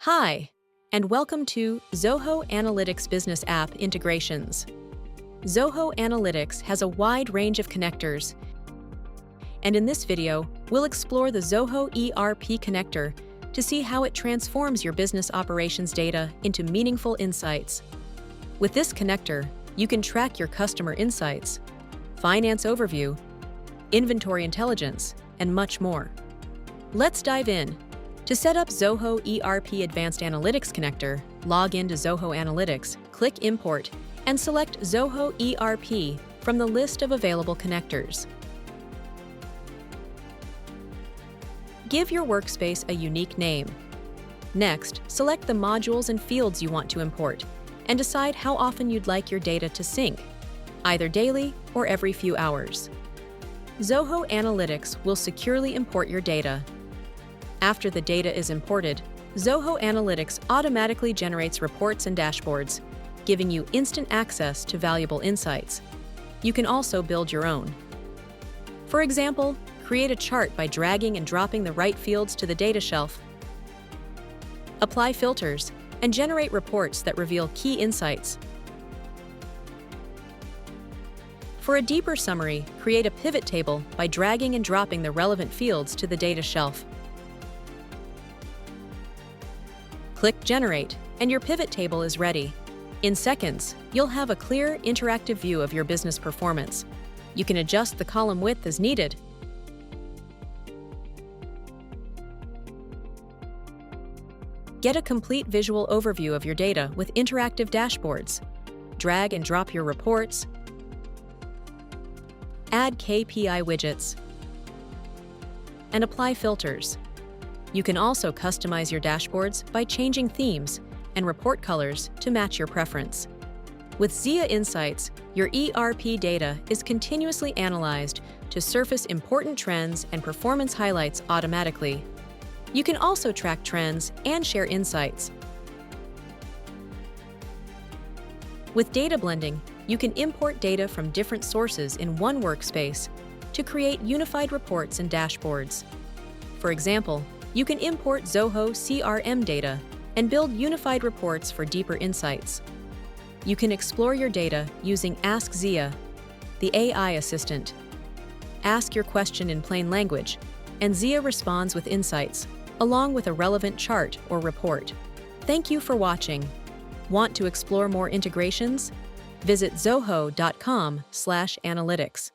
Hi, and welcome to Zoho Analytics Business App Integrations. Zoho Analytics has a wide range of connectors, and in this video, we'll explore the Zoho ERP connector to see how it transforms your business operations data into meaningful insights. With this connector, you can track your customer insights, finance overview, inventory intelligence, and much more. Let's dive in. To set up Zoho ERP Advanced Analytics connector, log into Zoho Analytics, click Import, and select Zoho ERP from the list of available connectors. Give your workspace a unique name. Next, select the modules and fields you want to import, and decide how often you'd like your data to sync, either daily or every few hours. Zoho Analytics will securely import your data. After the data is imported, Zoho Analytics automatically generates reports and dashboards, giving you instant access to valuable insights. You can also build your own. For example, create a chart by dragging and dropping the right fields to the data shelf. Apply filters and generate reports that reveal key insights. For a deeper summary, create a pivot table by dragging and dropping the relevant fields to the data shelf. Click Generate, and your pivot table is ready. In seconds, you'll have a clear, interactive view of your business performance. You can adjust the column width as needed. Get a complete visual overview of your data with interactive dashboards. Drag and drop your reports. Add KPI widgets. And apply filters. You can also customize your dashboards by changing themes and report colors to match your preference. With ZIA Insights, your ERP data is continuously analyzed to surface important trends and performance highlights automatically. You can also track trends and share insights. With data blending, you can import data from different sources in one workspace to create unified reports and dashboards. For example, you can import Zoho CRM data and build unified reports for deeper insights. You can explore your data using Ask ZIA, the AI assistant. Ask your question in plain language, and ZIA responds with insights, along with a relevant chart or report. Thank you for watching. Want to explore more integrations? Visit zoho.com/analytics.